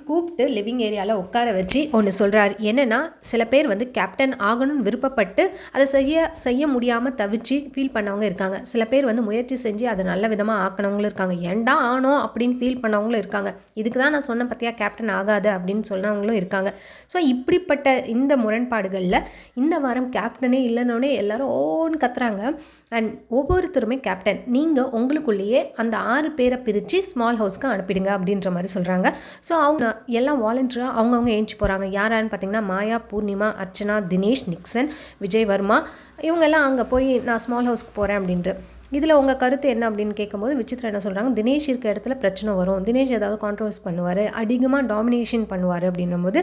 கூப்பிட்டு லிவிங் ஏரியாவில் உட்கார வச்சு ஒன்று சொல்கிறார். என்னென்னா, சில பேர் வந்து கேப்டன் ஆகணும்னு விருப்பப்பட்டு அதை செய்ய முடியாமல் தவிச்சு ஃபீல் பண்ணவங்க இருக்காங்க. சில பேர் வந்து முயற்சி செஞ்சு அதை நல்ல விதமாக ஆக்கினவங்களும் இருக்காங்க. ஏன்டா ஆனோம் அப்படின்னு ஃபீல் பண்ணவங்களும் இருக்காங்க. இதுக்கு தான் நான் சொன்ன பற்றியா கேப்டன் ஆகாது அப்படின்னு சொன்னவங்களும் இருக்காங்க. ஸோ இப்படிப்பட்ட இந்த முரண்பாடுகளில் இந்த வாரம் கேப்டனே இல்லைன்னொன்னே எல்லாரும் ஓன்னு கத்துறாங்க. அண்ட் ஒவ்வொருத்தருமே கேப்டன், நீங்கள் உங்களுக்குள்ளேயே அந்த 6 பேரை பிரித்து ஸ்மால் ஹவுஸ்க்கு அனுப்பிடுங்க அப்படின்ற மாதிரி சொல்கிறாங்க. ஸோ அவங்க எல்லாம் வாலண்டியராக அவங்கவுங்க ஏஞ்சி போகிறாங்க. யாரான்னு பார்த்தீங்கன்னா, மாயா, பூர்ணிமா, அர்ச்சனா, தினேஷ், நிக்சன், விஜய் வர்மா, இவங்கெல்லாம் அங்கே போய் நான் ஸ்மால் ஹவுஸ்க்கு போகிறேன் அப்படின்ட்டு. இதில் உங்கள் கருத்து என்ன அப்படின்னு கேட்கும்போது விசித்ரா என்ன சொல்கிறாங்க, தினேஷ் இருக்க இடத்துல பிரச்சனை வரும், தினேஷ் ஏதாவது கான்ட்ரவர்ஸ் பண்ணுவார், அதிகமாக டாமினேஷன் பண்ணுவார் அப்படின்னும்போது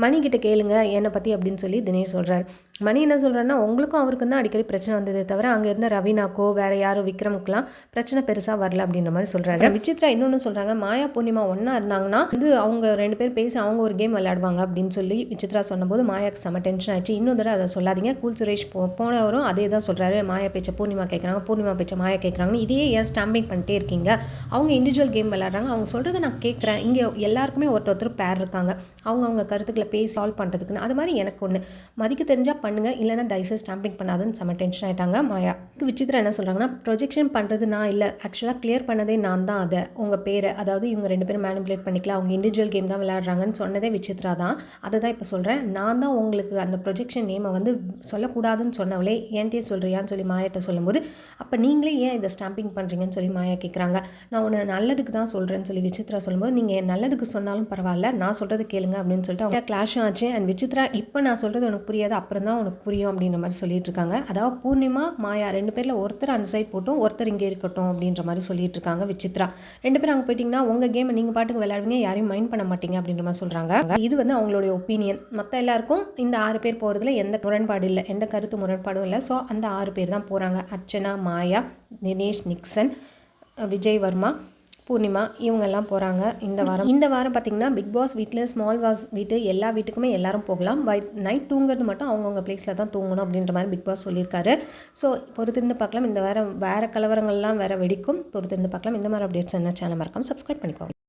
மணிக்கிட்ட கேளுங்க என்னை பற்றி அப்படின்னு சொல்லி தினேஷ் சொல்கிறார். மணி என்ன சொல்கிறாருன்னா, உங்களுக்கும் அவருக்கும் தான் அடிக்கடி பிரச்சனை வந்ததே தவிர அங்கே இருந்த ரவீனாக்கோ வேறு யாரோ விக்ரமுக்கெலாம் பிரச்சனை பெருசாக வரல அப்படின்ற மாதிரி சொல்கிறாரு. விசித்ரா இன்னொன்று சொல்கிறாங்க, மாயா பூர்ணிமா ஒன்றா இருந்தாங்கன்னா வந்து அவங்க 2 பேர் பேசி அவங்க ஒரு கேம் விளையாடுவாங்க அப்படின்னு சொல்லி விசித்ரா சொன்னபோது மாயாவுக்கு செம்ம டென்ஷன் ஆயிடுச்சு. இன்னொரு தடவை அதை சொல்லாதீங்க. கூல் சுரேஷ் போனவரும் அதே தான் சொல்கிறாரு. மாயா பேச்சை பூர்ணிமா கேட்குறாங்க, பூர்ணிமா பேச்சை மாயா கேட்குறாங்கன்னு இதையே ஏன் ஸ்டாம்பிங் பண்ணிட்டே இருக்கீங்க? அவங்க இண்டிவிஜுவல் கேம் விளையாடுறாங்க, அவங்க சொல்கிறத நான் கேட்குறேன். இங்கே எல்லாருக்குமே ஒருத்தர் பேர் இருக்காங்க, அவங்க கருத்துக்களை பேசி சால்வ் பண்ணுறதுக்குன்னு. அது மாதிரி எனக்கு ஒன்று மதிக்க தெரிஞ்சால் பண்ணுங்கள், இல்லைனா தயவுசெய்து ஸ்டாம்பிங் பண்ணாதுன்னு செம்ம டென்ஷன் ஆகிட்டாங்க மாயா. விசித்ரா என்ன சொல்கிறாங்கன்னா, ப்ரொஜெக்ஷன் பண்ணுறது நான் இல்லை, ஆக்சுவலாக கிளியர் பண்ணதே நான் தான். அதை உங்கள் பேரை, அதாவது இவங்க 2 பேரும் மேனிபுலேட் பண்ணிக்கலாம், அவங்க இண்டிவிஜுவல் கேம் தான் விளையாடுறாங்கன்னு சொன்னதே விசித்ரா தான். அதை தான் இப்போ சொல்கிறேன். நான் தான் உங்களுக்கு அந்த ப்ரொஜெக்ஷன் நேமை வந்து சொல்லக்கூடாதுன்னு சொன்னவளே என்கிட்டயே சொல்கிறியான்னு சொல்லி மாயாட்ட சொல்லும்போது, அப்போ நீங்களே ஏன் இதை ஸ்டாம்பிங் பண்ணுறீங்கன்னு சொல்லி மாயா கேட்குறாங்க. நான் உன்னை நல்லதுக்கு தான் சொல்கிறேன்னு சொல்லி விசித்ரா சொல்லும்போது, நீங்கள் நல்லதுக்கு சொன்னாலும் பரவாயில்ல, நான் சொல்கிறது கேளுங்க அப்படின்னு சொல்லிட்டு அவங்க கிளாஷும் ஆச்சு. அண்ட் விசித்ரா, இப்போ நான் சொல்கிறது உனக்கு புரியாது, அப்புறம் தான் உனக்கு புரியும் அப்படின்ற மாதிரி சொல்லிட்டு இருக்காங்க. அதாவது பூர்ணிமா, மாயா 2 பேரில் ஒருத்தர் அந்த சைட் போட்டும் ஒருத்தர் இங்கே இருக்கட்டும் அப்படின்ற மாதிரி சொல்லிட்டு இருக்காங்க விசித்ரா. 2 பேரும் அங்கே போயிட்டீங்கன்னா உங்கள் கேமை நீங்கள் பாட்டுக்கு விளையாடுவீங்க, யாரையும் மைண்ட் பண்ண மாட்டீங்க அப்படின்ற மாதிரி சொல்கிறாங்க. இது வந்து அவங்களுடைய ஒப்பீனியன். மற்ற எல்லாருக்கும் இந்த 6 பேர் போகிறதுல எந்த முரண்பாடு இல்லை, எந்த கருத்து முரண்பாடும் இல்லை. ஸோ அந்த 6 பேர் தான் போகிறாங்க. அர்ச்சனா, மாயா, தினேஷ், நிக்சன், விஜய் வர்மா, பூர்ணிமா, இவங்கெல்லாம் போகிறாங்க இந்த வாரம் பார்த்திங்கன்னா பிக் பாஸ் வீட்டில் ஸ்மால் பாஸ் வீட்டு எல்லா வீட்டுக்குமே எல்லாரும் போகலாம். நைட் தூங்குறது மட்டும் அவங்கவுங்க பிளேஸில் தான் தூங்கணும் அப்படின்ற மாதிரி பிக் பாஸ் சொல்லியிருக்காரு. ஸோ பொறுத்திருந்து பார்க்கலாம். இந்த வாரம் வேறு கலவரங்கள்லாம் வேறு வெடிக்கும். பொறுத்திருந்து பார்க்கலாம். இந்த மாதிரி அப்டேட்ஸ் என்ன சேனல் மறக்காமல் சப்ஸ்கிரைப் பண்ணிக்கோங்க.